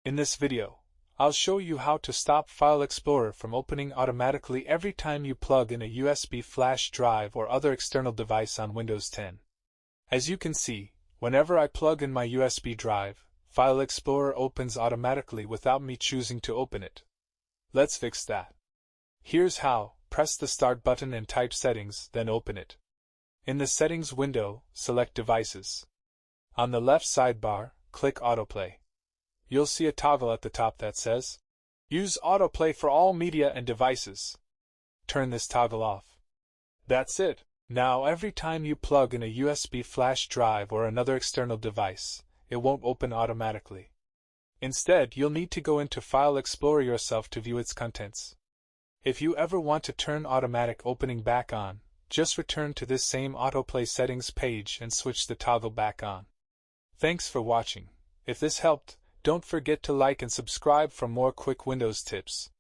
In this video, I'll show you how to stop File Explorer from opening automatically every time you plug in a USB flash drive or other external device on Windows 10. As you can see, whenever I plug in my USB drive, File Explorer opens automatically without me choosing to open it. Let's fix that. Here's how. Press the Start button and type Settings, then open it. In the Settings window, select Devices. On the left sidebar, click AutoPlay. You'll see a toggle at the top that says, Use AutoPlay for all media and devices. Turn this toggle off. That's it. Now every time you plug in a USB flash drive or another external device, it won't open automatically. Instead, you'll need to go into File Explorer yourself to view its contents. If you ever want to turn automatic opening back on, just return to this same AutoPlay settings page and switch the toggle back on. Thanks for watching. If this helped, don't forget to like and subscribe for more quick Windows tips.